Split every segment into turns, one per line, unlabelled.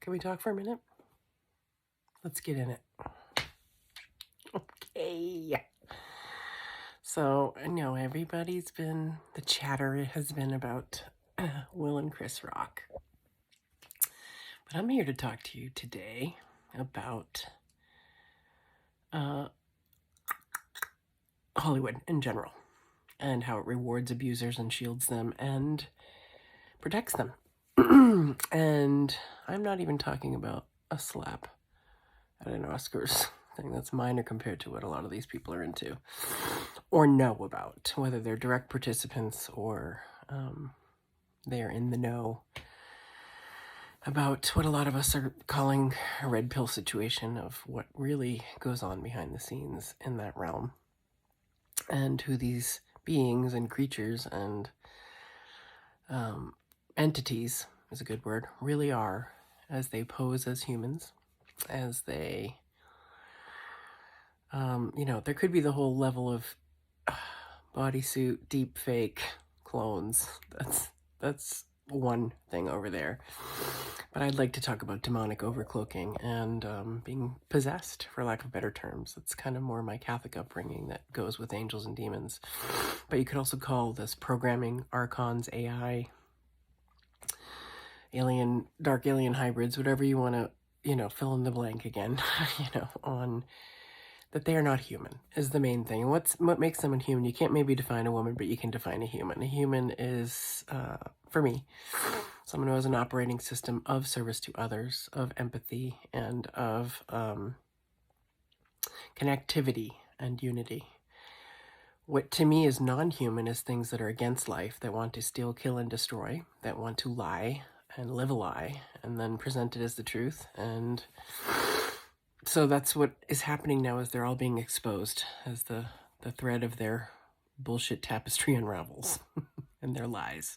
Can we talk for a minute? Let's get in it. Okay. So, I know the chatter has been about Will and Chris Rock. But I'm here to talk to you today about Hollywood in general and how it rewards abusers and shields them and protects them. And I'm not even talking about a slap at an Oscars thing. That's minor compared to what a lot of these people are into or know about, whether they're direct participants or they're in the know about what a lot of us are calling a red pill situation of what really goes on behind the scenes in that realm and who these beings and creatures and entities is a good word, really are as they pose as humans, as they, there could be the whole level of bodysuit, deep fake clones. That's one thing over there. But I'd like to talk about demonic overcloaking and being possessed, for lack of better terms. It's kind of more my Catholic upbringing that goes with angels and demons. But you could also call this programming, archons, AI, dark alien hybrids, whatever you want to, fill in the blank again, on that they are not human is the main thing. What makes them a human? You can't maybe define a woman, but you can define a human. A human is, for me, someone who has an operating system of service to others, of empathy, and of connectivity and unity. What to me is non-human is things that are against life, that want to steal, kill, and destroy, that want to lie and live a lie, and then present it as the truth. And so that's what is happening now as they're all being exposed, as the thread of their bullshit tapestry unravels and their lies.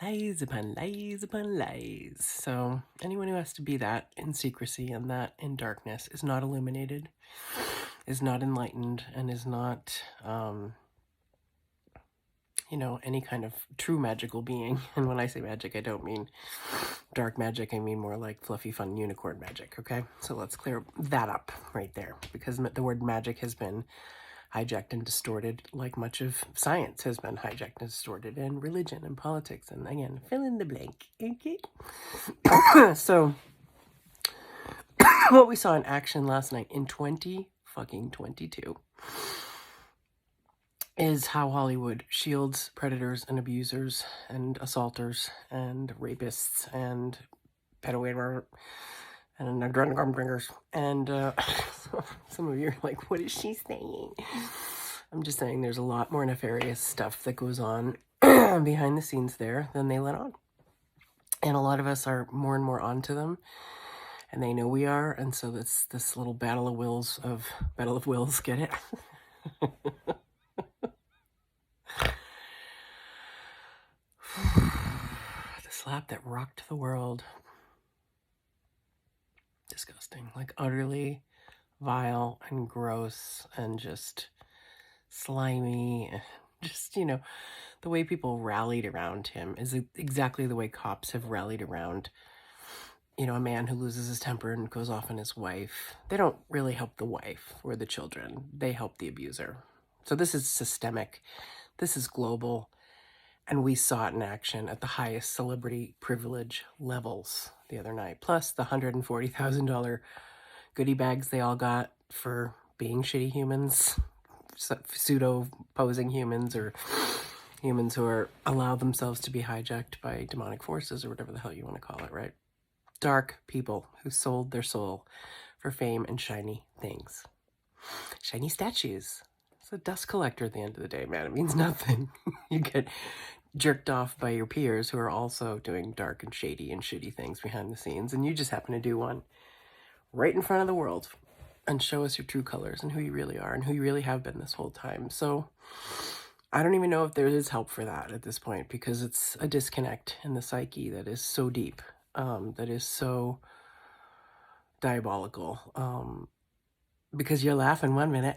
Lies upon lies upon lies. So anyone who has to be that in secrecy and that in darkness is not illuminated, is not enlightened, and is not, any kind of true magical being. And when I say magic, I don't mean dark magic. I mean more like fluffy, fun unicorn magic, okay? So let's clear that up right there, because the word magic has been hijacked and distorted, like much of science has been hijacked and distorted, and religion and politics, and again, fill in the blank, okay? So, what we saw in action last night in 2022 is how Hollywood shields predators and abusers and assaulters and rapists and pedophile and adrenaline drinkers. And some of you are like, what is she saying? I'm just saying there's a lot more nefarious stuff that goes on behind the scenes there than they let on. And a lot of us are more and more onto them. And they know we are. And so that's this little battle of wills, get it? The slap that rocked the world. Disgusting. Like utterly vile and gross and just slimy. Just, the way people rallied around him is exactly the way cops have rallied around, a man who loses his temper and goes off on his wife. They don't really help the wife or the children. They help the abuser. So this is systemic. This is global. And we saw it in action at the highest celebrity privilege levels the other night. Plus the $140,000 goodie bags they all got for being shitty humans, pseudo-posing humans, or humans who allow themselves to be hijacked by demonic forces or whatever the hell you want to call it, right? Dark people who sold their soul for fame and shiny things. Shiny statues. It's a dust collector at the end of the day, man. It means nothing. You get jerked off by your peers who are also doing dark and shady and shitty things behind the scenes, and you just happen to do one right in front of the world and show us your true colors and who you really are and who you really have been this whole time. So I don't even know if there is help for that at this point, because it's a disconnect in the psyche that is so deep, that is so diabolical, because you're laughing one minute,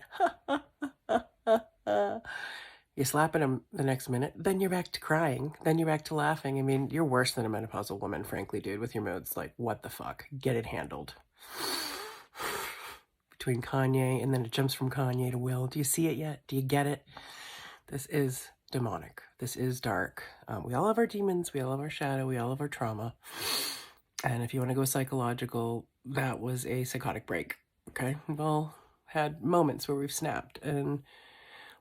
You slap at them the next minute, then you're back to crying, then you're back to laughing. I mean, you're worse than a menopausal woman, frankly, dude, with your moods. Like, what the fuck? Get it handled. Between Kanye, and then it jumps from Kanye to Will. Do you see it yet? Do you get it? This is demonic. This is dark. We all have our demons. We all have our shadow. We all have our trauma. And if you want to go psychological, that was a psychotic break. Okay? We've all had moments where we've snapped. And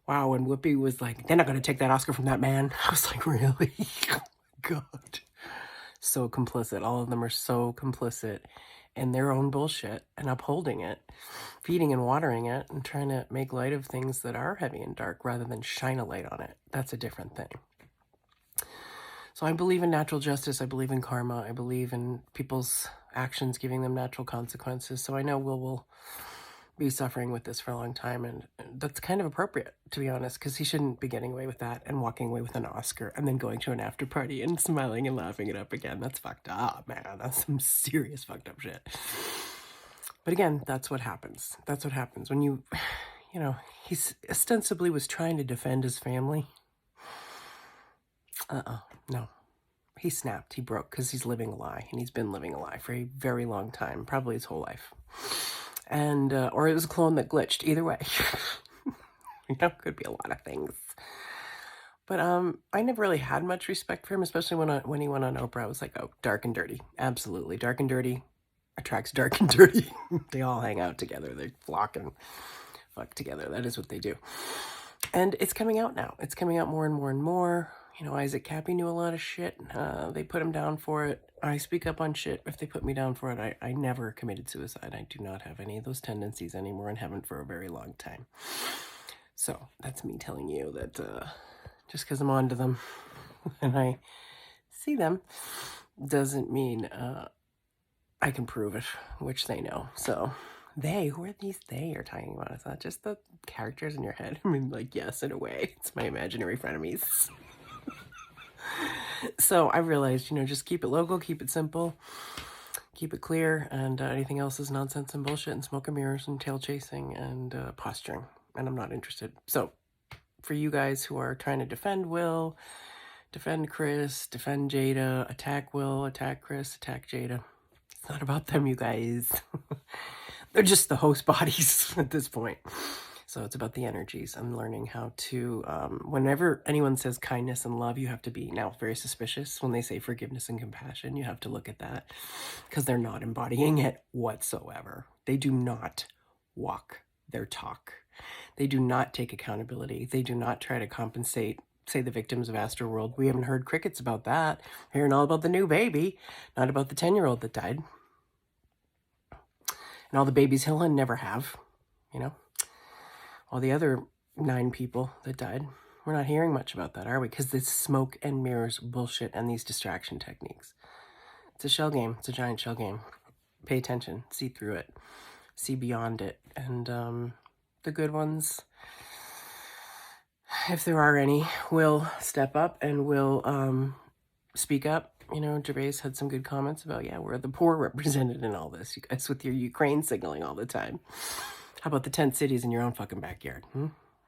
wow, and Whoopi was like, they're not going to take that Oscar from that man. I was like, really? Oh my God. So complicit. All of them are so complicit in their own bullshit and upholding it, feeding and watering it, and trying to make light of things that are heavy and dark rather than shine a light on it. That's a different thing. So I believe in natural justice. I believe in karma. I believe in people's actions giving them natural consequences. So I know will be suffering with this for a long time, and that's kind of appropriate, to be honest, because he shouldn't be getting away with that and walking away with an Oscar and then going to an after party and smiling and laughing it up again. That's fucked up, man. That's some serious fucked up shit. But again, that's what happens. That's what happens when you know, he ostensibly was trying to defend his family. No. He snapped. He broke because he's living a lie, and he's been living a lie for a very long time, probably his whole life. And or it was a clone that glitched. Either way, you know, could be a lot of things. But I never really had much respect for him, especially when he went on Oprah. I was like, oh, dark and dirty, absolutely. Dark and dirty attracts dark and dirty. They all hang out together. They flock and fuck together. That is what they do. And it's coming out now. It's coming out more and more and more. You know, Isaac Cappy knew a lot of shit. They put him down for it. I speak up on shit if they put me down for it. I never committed suicide. I do not have any of those tendencies anymore and haven't for a very long time. So that's me telling you that just because I'm onto them and I see them doesn't mean I can prove it, which they know. So who are these they are talking about? Is that just the characters in your head? I mean, like, yes, in a way. It's my imaginary frenemies. So I realized, you know, just keep it local, keep it simple, keep it clear, and anything else is nonsense and bullshit and smoke and mirrors and tail chasing and posturing, and I'm not interested. So for you guys who are trying to defend Will, defend Chris, defend Jada, attack Will, attack Chris, attack Jada, it's not about them, you guys. They're just the host bodies at this point. So it's about the energies. I'm learning how to, whenever anyone says kindness and love, you have to be now very suspicious. When they say forgiveness and compassion, you have to look at that because they're not embodying it whatsoever. They do not walk their talk. They do not take accountability. They do not try to compensate, say, the victims of Astroworld. We haven't heard crickets about that. Hearing all about the new baby, not about the 10-year-old that died. And all the babies he'll never have, you know. All the other 9 people that died, we're not hearing much about that, are we? Because this smoke and mirrors bullshit and these distraction techniques. It's a shell game. It's a giant shell game. Pay attention. See through it. See beyond it. And the good ones, if there are any, will step up and will speak up. You know, Gervais had some good comments about, yeah, we're the poor represented in all this. You guys with your Ukraine signaling all the time. How about the tent cities in your own fucking backyard?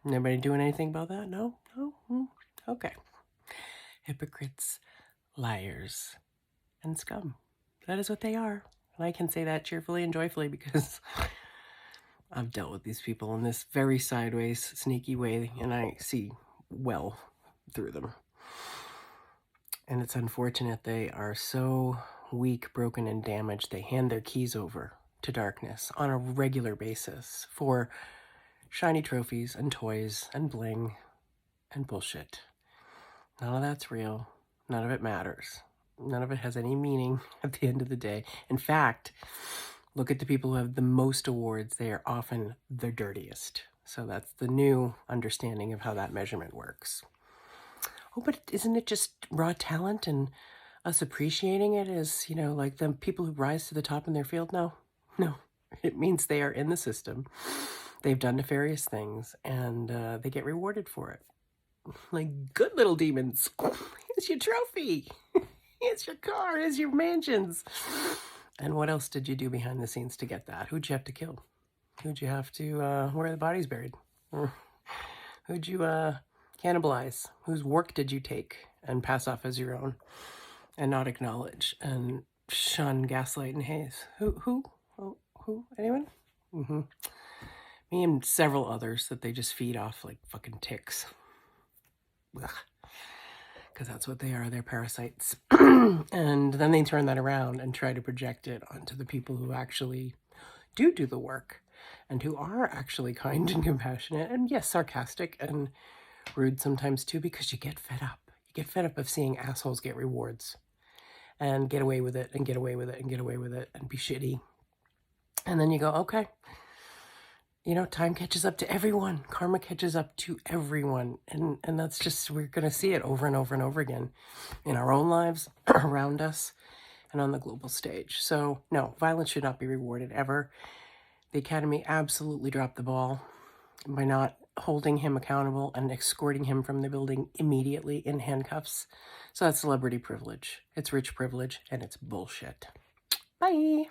Anybody doing anything about that? No? Okay. Hypocrites, liars, and scum. That is what they are. And I can say that cheerfully and joyfully because I've dealt with these people in this very sideways, sneaky way, and I see well through them. And it's unfortunate they are so weak, broken, and damaged, they hand their keys over to darkness on a regular basis for shiny trophies and toys and bling and bullshit. None of that's real. None of it matters. None of it has any meaning at the end of the day. In fact, look at the people who have the most awards. They are often the dirtiest. So that's the new understanding of how that measurement works. Oh, but isn't it just raw talent and us appreciating it as, you know, like the people who rise to the top in their field? No. It means they are in the system. They've done nefarious things, and they get rewarded for it. Like, good little demons. Here's your trophy. Here's your car. Here's your mansions. And what else did you do behind the scenes to get that? Who'd you have to kill? Who'd you have to, where are the bodies buried? Who'd you cannibalize? Whose work did you take and pass off as your own and not acknowledge and shun, gaslight, and haze? Who? Anyone? Mm-hmm. Me and several others that they just feed off like fucking ticks. Because that's what they are. They're parasites. And then they turn that around and try to project it onto the people who actually do the work and who are actually kind and compassionate and, yes, sarcastic and rude sometimes too, because you get fed up. You get fed up of seeing assholes get rewards and get away with it and get away with it and get away with it and be shitty. And then you go, okay, you know, time catches up to everyone. Karma catches up to everyone. And that's just, we're going to see it over and over and over again in our own lives, around us, and on the global stage. So, no, violence should not be rewarded ever. The Academy absolutely dropped the ball by not holding him accountable and escorting him from the building immediately in handcuffs. So that's celebrity privilege. It's rich privilege, and it's bullshit. Bye.